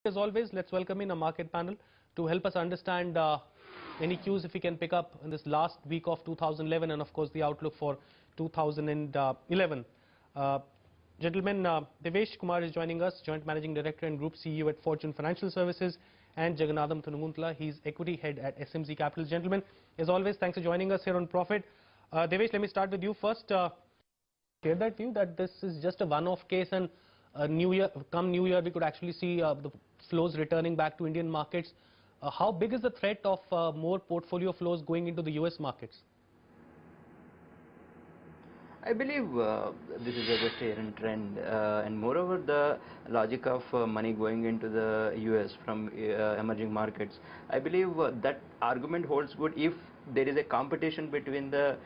As always, let's welcome in a market panel to help us understand any cues if we can pick up in this last week of 2011 and of course the outlook for 2011. Gentlemen, Devesh Kumar is joining us, Joint Managing Director and Group CEO at Fortune Financial Services, and Jagannathan Thunuguntala, he's Equity Head at SMC Capital. Gentlemen, as always, thanks for joining us here on Profit. Devesh, let me start with you first. Share that view that this is just a one-off case and New Year we could actually see the flows returning back to Indian markets. How big is the threat of more portfolio flows going into the US markets? I believe this is just a year-end trend, and moreover, the logic of money going into the US from emerging markets. I believe that argument holds good if there is a competition between the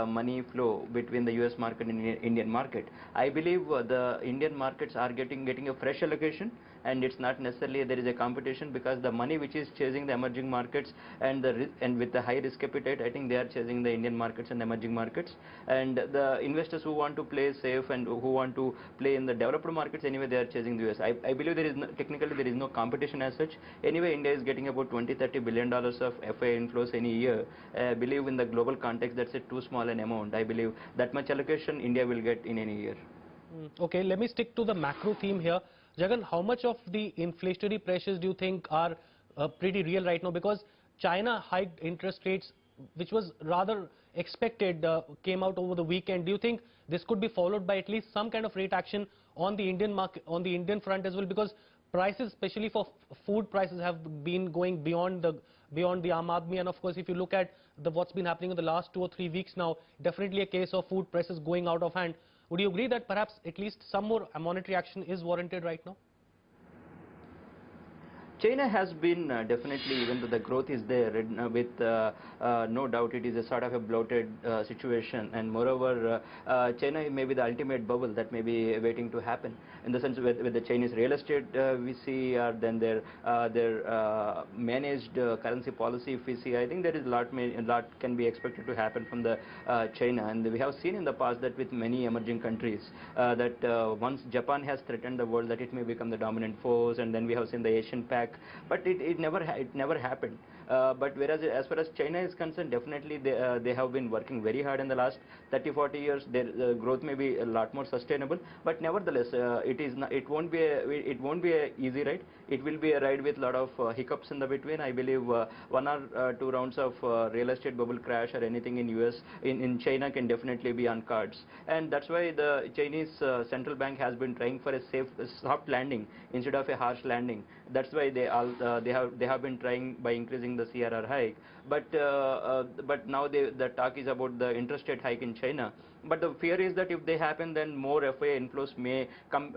money flow between the US market and Indian market. I believe the Indian markets are getting a fresh allocation, and it's not necessarily there is a competition, because the money which is chasing the emerging markets and with the high risk appetite, I think they are chasing the Indian markets and emerging markets. And the investors who want to play safe and who want to play in the developed markets, anyway they are chasing the US. I believe technically there is no competition as such. Anyway, India is getting about $20–30 billion of FII inflows any year. I believe in the global context that's a too small an amount. I believe that much allocation India will get in any year. Okay, let me stick to the macro theme here. Jagan, how much of the inflationary pressures do you think are pretty real right now? Because China hiked interest rates, which was rather expected, came out over the weekend. Do you think this could be followed by at least some kind of rate action on the Indian market, on the Indian front as well? Because prices, especially for food prices, have been going beyond the Aam Aadmi, and of course, if you look at what's been happening in the last 2 or 3 weeks now, definitely a case of food prices going out of hand. Would you agree that perhaps at least some more monetary action is warranted right now? China has been definitely, even though the growth is there, with no doubt it is a sort of a bloated situation, and moreover China may be the ultimate bubble that may be waiting to happen, in the sense with the Chinese real estate we see, then their managed currency policy if we see. I think there is a lot can be expected to happen from the China, and we have seen in the past that with many emerging countries that once Japan has threatened the world that it may become the dominant force, and then we have seen the Asian Pac. But it never happened. But whereas as far as China is concerned, definitely they have been working very hard in the last 30–40 years. Their growth may be a lot more sustainable, but nevertheless it won't be a easy ride. It will be a ride with a lot of hiccups in the between. I believe 1 or 2 rounds of real estate bubble crash or anything in US in China can definitely be on cards, and that's why the Chinese central bank has been trying for a soft landing instead of a harsh landing. That's why they have been trying by increasing the CRR hike, but now the talk is about the interest rate hike in China. But the fear is that if they happen, then more FII inflows may come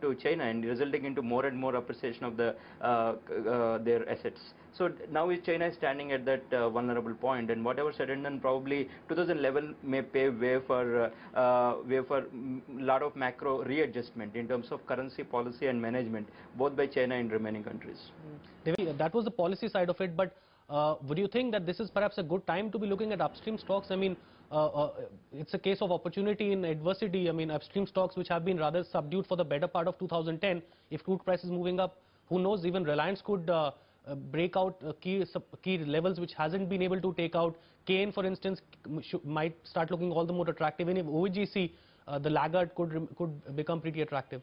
to China, and resulting into more and more appreciation of their assets. So now China is standing at that vulnerable point, and whatever said and done, probably 2011 may pave way for lot of macro readjustment in terms of currency policy and management, both by China and remaining countries. Devi, that was the policy side of it, but would you think that this is perhaps a good time to be looking at upstream stocks? I mean, it's a case of opportunity in adversity. I mean, upstream stocks which have been rather subdued for the better part of 2010, if crude prices moving up, who knows, even Reliance could break out key levels which hasn't been able to take out. Kane, for instance, might start looking all the more attractive. And if ONGC, the laggard, could become pretty attractive.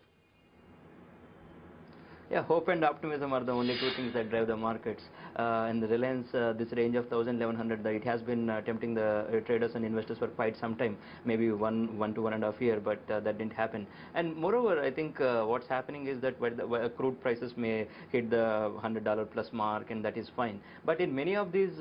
Yeah, hope and optimism are the only 2 things that drive the markets. And the Reliance, this range of 1,100, it has been tempting the traders and investors for quite some time, maybe one to 1.5 years, but that didn't happen. And moreover, I think what's happening is that where crude prices may hit the $100 plus mark, and that is fine. But in many of these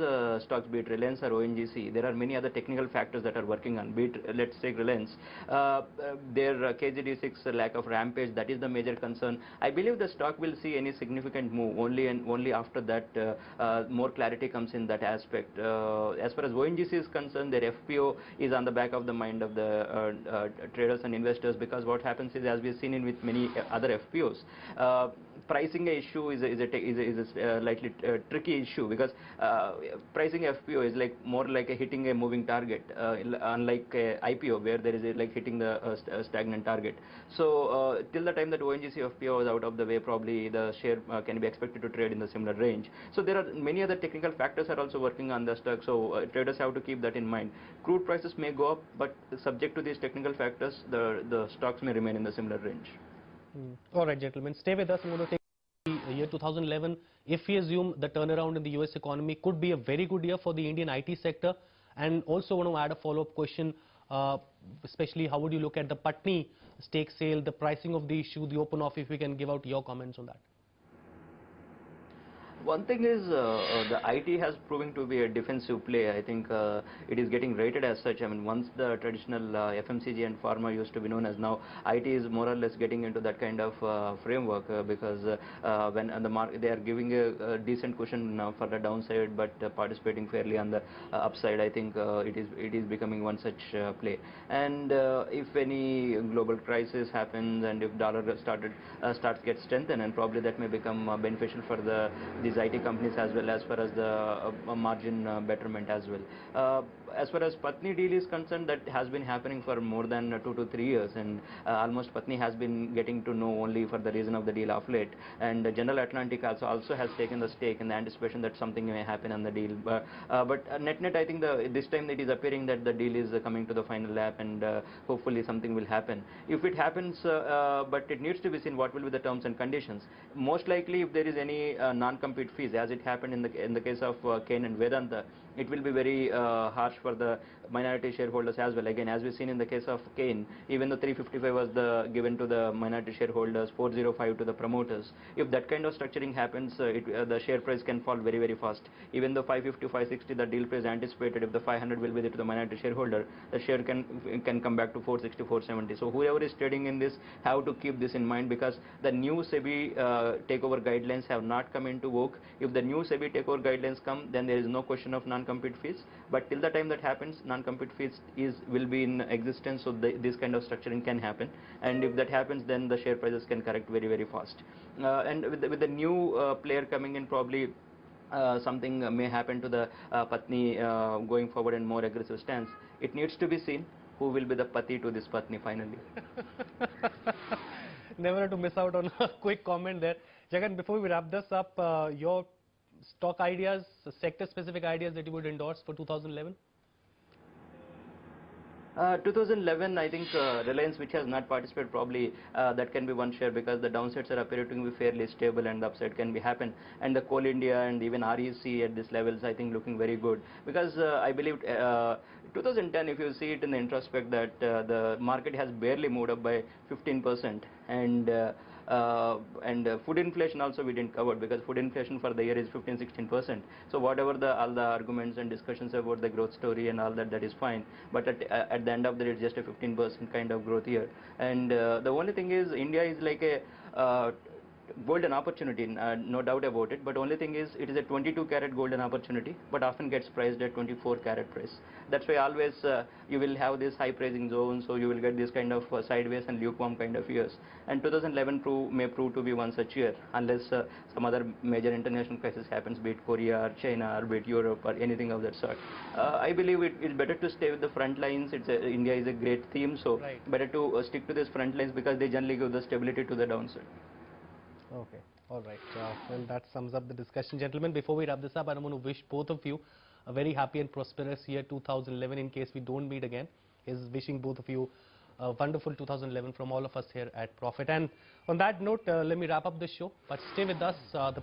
stocks, be it Reliance or ONGC, there are many other technical factors that are working on. Be it, let's take Reliance, their KGD6 lack of rampage, that is the major concern. I believe the stock will see any significant move only after that more clarity comes in that aspect. As far as ONGC is concerned, their FPO is on the back of the mind of the traders and investors, because what happens is, as we've seen with many other FPOs, pricing issue is a slightly tricky issue, because pricing FPO is like more like a hitting a moving target, unlike IPO where there is a, like hitting the stagnant target. So till the time that ONGC FPO is out of the way, probably the share can be expected to trade in the similar range. So there are many other technical factors are also working on the stock, so traders have to keep that in mind. Crude prices may go up, but subject to these technical factors, the stocks may remain in the similar range. All right, gentlemen, stay with us. I'm going to take the year 2011. If we assume the turnaround in the US economy could be a very good year for the Indian IT sector, and also want to add a follow-up question, especially how would you look at the Patni stake sale, the pricing of the issue, the open offer, if we can give out your comments on that. One thing is the IT has proven to be a defensive play. I think it is getting rated as such. I mean, once the traditional FMCG and pharma used to be known as, now IT is more or less getting into that kind of framework, because when on the market they are giving a decent cushion for the downside, but participating fairly on the upside. I think it is becoming one such play. And if any global crisis happens and if dollar starts get strengthened, and probably that may become beneficial for these IT companies as well, as far as the margin betterment as well. As far as Patni deal is concerned, that has been happening for more than 2 to 3 years, and almost Patni has been getting to know only for the reason of the deal of late. And General Atlantic also has taken the stake in the anticipation that something may happen on the deal. But net, I think this time it is appearing that the deal is coming to the final lap, and hopefully something will happen. If it happens, but it needs to be seen what will be the terms and conditions. Most likely, if there is any non-compete fees, as it happened in the case of Cain and Vedanta, it will be very harsh for the minority shareholders as well. Again, as we've seen in the case of Cain, even though 355 was given to the minority shareholders, 405 to the promoters. If that kind of structuring happens, the share price can fall very, very fast. Even though 550, 560, the deal price anticipated, if the 500 will be there to the minority shareholder, the share can come back to 460, 470. So whoever is trading in this have to keep this in mind, because the new SEBI takeover guidelines have not come into work. If the new SEBI takeover guidelines come, then there is no question of non-compete fees. But till the time that happens, non-compete fees will be in existence, so this kind of structuring can happen. And if that happens, then the share prices can correct very, very fast. And with the new player coming in, probably something may happen to the Patni going forward in more aggressive stance. It needs to be seen who will be the Pati to this Patni finally. Never to miss out on a quick comment there. Jagan, before we wrap this up, your stock ideas, sector-specific ideas that you would endorse for 2011? 2011, I think Reliance, which has not participated, probably that can be one share, because the downsides are appearing to be fairly stable and the upside can be happen. And the Coal India and even REC at these levels, I think looking very good, because I believe 2010, if you see it in the introspect, that the market has barely moved up by 15%, and food inflation also we didn't cover, because food inflation for the year is 15-16%. So whatever all the arguments and discussions about the growth story and all that, that is fine. But at the end of the day, it's just a 15% kind of growth year. And the only thing is, India is like a golden opportunity, no doubt about it, but only thing is, it is a 22 carat golden opportunity, but often gets priced at 24 carat price. That's why always you will have this high pricing zone, so you will get this kind of sideways and lukewarm kind of years. And 2011 may prove to be one such year, unless some other major international crisis happens, be it Korea or China or be it Europe or anything of that sort. I believe it's better to stay with the front lines. India is a great theme, so better to stick to these front lines, because they generally give the stability to the downside. Okay, all right. Well, that sums up the discussion, gentlemen. Before we wrap this up, I want to wish both of you a very happy and prosperous year 2011. In case we don't meet again, is wishing both of you a wonderful 2011 from all of us here at Profit. And on that note, let me wrap up this show. But stay with us. The